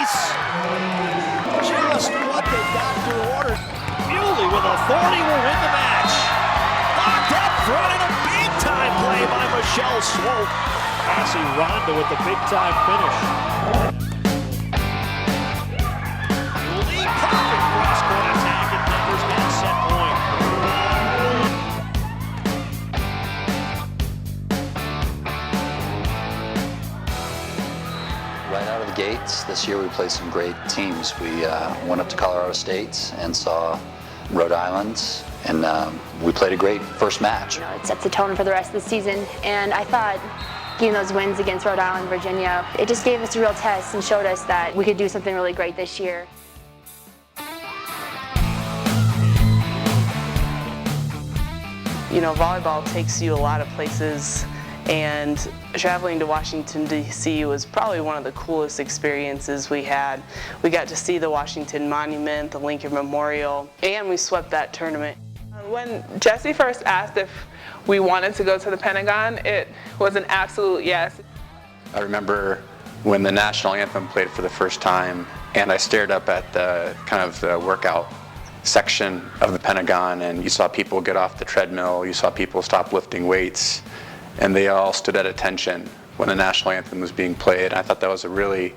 pace. Just what they got to order. Muley with authority will win the match. Locked up front and a big-time play by Michelle Swope. Cassie Ronda with the big-time finish. Muley, perfect cross-court attack, and Denver's got a set point. Right out of the gates, this year we played some great teams. We went up to Colorado State and saw Rhode Island, and we played a great first match. You know, it sets the tone for the rest of the season, and I thought getting those wins against Rhode Island, Virginia, it just gave us a real test and showed us that we could do something really great this year. You know, volleyball takes you a lot of places, and traveling to Washington, D.C. was probably one of the coolest experiences we had. We got to see the Washington Monument, the Lincoln Memorial, and we swept that tournament. When Jesse first asked if we wanted to go to the Pentagon, it was an absolute yes. I remember when the national anthem played for the first time, and I stared up at the kind of the workout section of the Pentagon, and you saw people get off the treadmill, you saw people stop lifting weights, and they all stood at attention when the national anthem was being played. I thought that was a really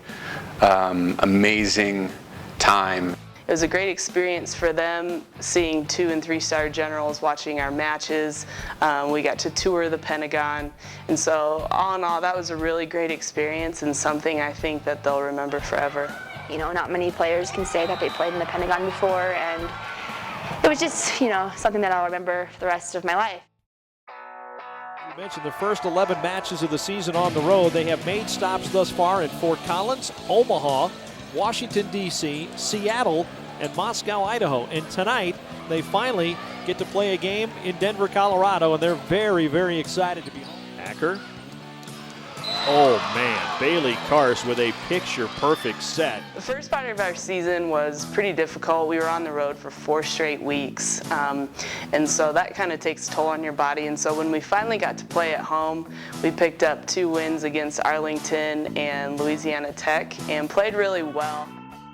amazing time. It was a great experience for them, seeing 2- and 3-star generals watching our matches. We got to tour the Pentagon, and so all in all, that was a really great experience and something I think that they'll remember forever. You know, not many players can say that they played in the Pentagon before, and it was just, you know, something that I'll remember for the rest of my life. You mentioned the first 11 matches of the season on the road. They have made stops thus far in Fort Collins, Omaha, Washington, D.C., Seattle, and Moscow, Idaho. And tonight, they finally get to play a game in Denver, Colorado, and they're very, very excited to be home. Acker. Oh, man. Bailey Karst with a picture-perfect set. The first part of our season was pretty difficult. We were on the road for 4 straight weeks, and so that kind of takes a toll on your body. And so when we finally got to play at home, we picked up 2 wins against Arlington and Louisiana Tech and played really well.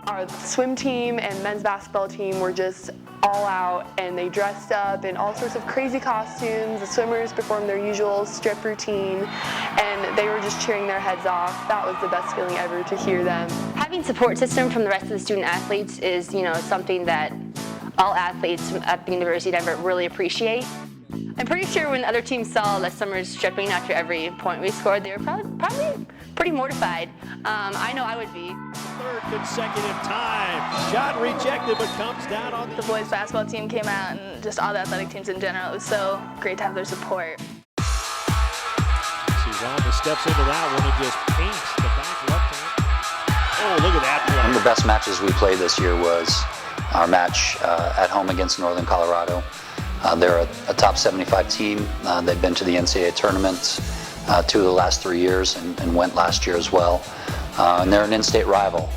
Our swim team and men's basketball team were just all out, and they dressed up in all sorts of crazy costumes. The swimmers performed their usual strip routine, and they were just cheering their heads off. That was the best feeling ever, to hear them. Having support system from the rest of the student athletes is, you know, something that all athletes at the University of Denver really appreciate. I'm pretty sure when other teams saw the Summers stripping after every point we scored, they were probably pretty mortified. I know I would be. 3rd consecutive time. Shot rejected, but comes down on the boys basketball team came out, and just all the athletic teams in general. It was so great to have their support. See, Ronda steps into that one and just paints the back left hand. Oh, look at that play. One of the best matches we played this year was our match at home against Northern Colorado. They're a top 75 team. They've been to the NCAA tournament 2 of the last 3 years and went last year as well. And they're an in-state rival.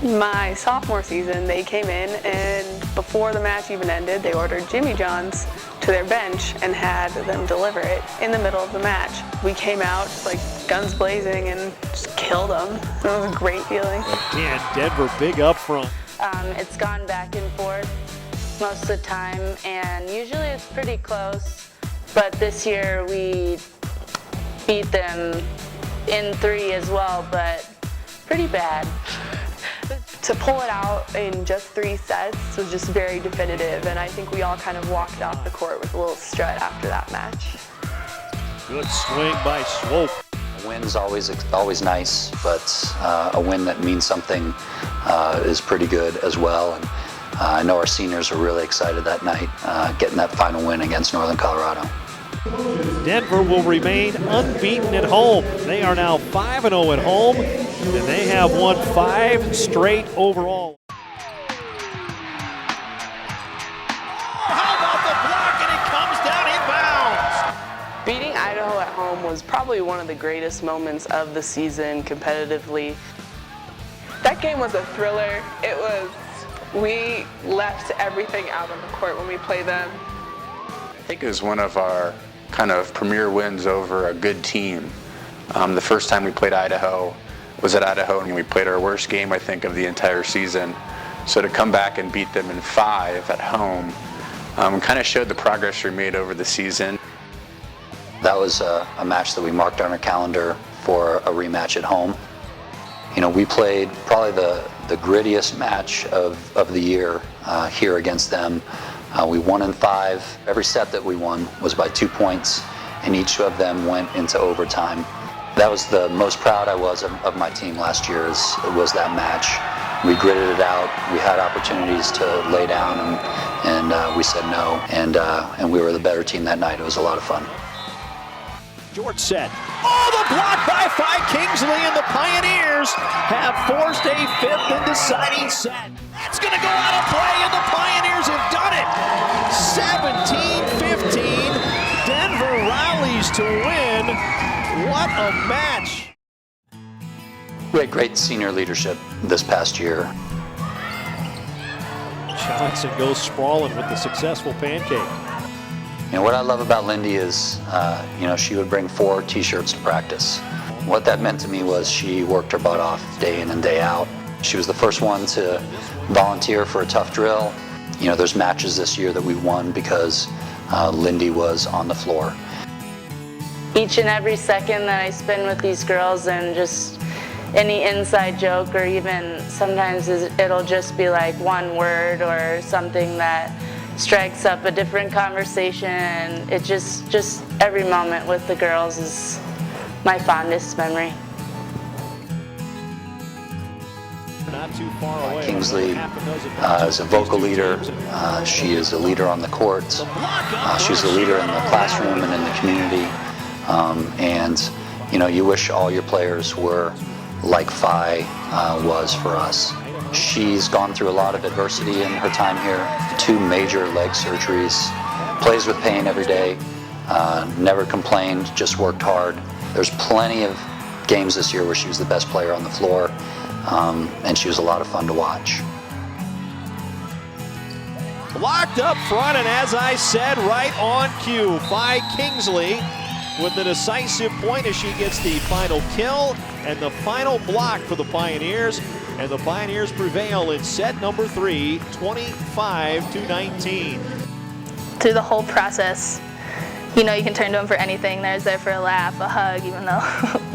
My sophomore season, they came in, and before the match even ended, they ordered Jimmy John's to their bench and had them deliver it in the middle of the match. We came out like guns blazing and just killed them. It was a great feeling. Again, Denver big up front. It's gone back and forth most of the time, and usually it's pretty close, but this year we beat them in 3 as well, but pretty bad. To pull it out in just 3 sets was just very definitive, and I think we all kind of walked off the court with a little strut after that match. Good swing by Swope. A win's always nice, but a win that means something is pretty good as well. And I know our seniors were really excited that night, getting that final win against Northern Colorado. Denver will remain unbeaten at home. They are now 5-0 at home, and they have won 5 straight overall. How about the block, and it comes down inbounds. Beating Idaho at home was probably one of the greatest moments of the season competitively. That game was a thriller. We left everything out on the court when we played them. I think it was one of our kind of premier wins over a good team. The first time we played Idaho, was at Idaho, and we played our worst game, I think, of the entire season. So to come back and beat them in 5 at home kind of showed the progress we made over the season. That was a match that we marked on our calendar for a rematch at home. You know, we played probably the grittiest match of the year here against them. We won in 5. Every set that we won was by 2 points, and each of them went into overtime. That was the most proud I was of my team last year, was that match. We gritted it out. We had opportunities to lay down, and we said no, and we were the better team that night. It was a lot of fun. Short set. Oh, the block by Phi Kingsley, and the Pioneers have forced a 5th and deciding set. That's going to go out of play, and the Pioneers have done it. 17-15. Denver rallies to win. What a match. We had great senior leadership this past year. Johnson goes sprawling with the successful pancake. You know, what I love about Lindy is, you know, she would bring 4 t-shirts to practice. What that meant to me was she worked her butt off day in and day out. She was the first one to volunteer for a tough drill. You know, there's matches this year that we won because Lindy was on the floor. Each and every second that I spend with these girls, and just any inside joke, or even sometimes it'll just be like one word or something that strikes up a different conversation, and it just every moment with the girls is my fondest memory. Not too far away. Kingsley is a vocal leader. She is a leader on the court. She's a leader in the classroom and in the community. And you know, you wish all your players were like Phi was for us. She's gone through a lot of adversity in her time here. 2 major leg surgeries. Plays with pain every day. Never complained, just worked hard. There's plenty of games this year where she was the best player on the floor, and she was a lot of fun to watch. Blocked up front, and as I said, right on cue, Phi Kingsley with the decisive point as she gets the final kill and the final block for the Pioneers. And the Pioneers prevail in set number 3, 25-19. Through the whole process, you know, you can turn to him for anything. There's there for a laugh, a hug, even though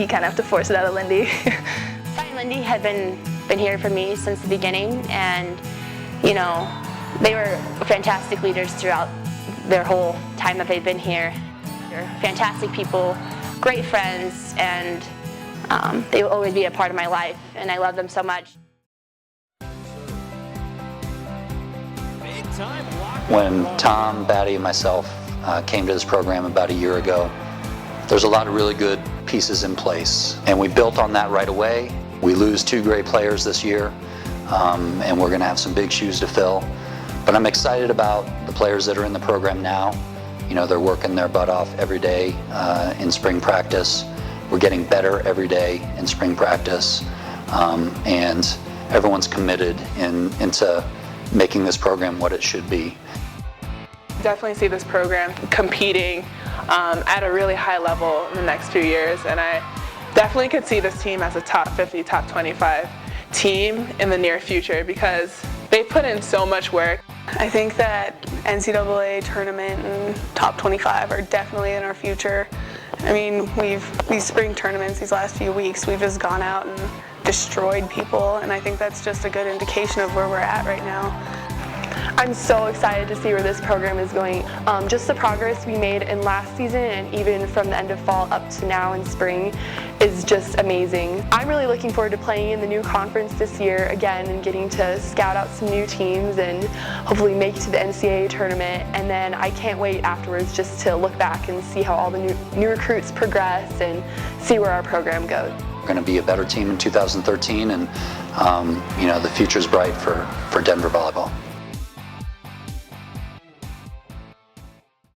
you kind of have to force it out of Lindy. Phi and Lindy have been here for me since the beginning, and you know, they were fantastic leaders throughout their whole time that they've been here. They're fantastic people, great friends, and they will always be a part of my life, and I love them so much. When Tom, Batty, and myself came to this program about a year ago, there's a lot of really good pieces in place, and we built on that right away. We lose 2 great players this year, and we're going to have some big shoes to fill. But I'm excited about the players that are in the program now. You know, they're working their butt off every day in spring practice. We're getting better every day in spring practice, and everyone's committed into making this program what it should be. Definitely see this program competing at a really high level in the next few years, and I definitely could see this team as a top 50, top 25 team in the near future because they put in so much work. I think that NCAA tournament and top 25 are definitely in our future. I mean, these spring tournaments, these last few weeks, we've just gone out and destroyed people, and I think that's just a good indication of where we're at right now. I'm so excited to see where this program is going. Just the progress we made in last season and even from the end of fall up to now in spring is just amazing. I'm really looking forward to playing in the new conference this year again and getting to scout out some new teams and hopefully make it to the NCAA tournament. And then I can't wait afterwards just to look back and see how all the new recruits progress and see where our program goes. We're going to be a better team in 2013, and you know, the future's bright for Denver volleyball.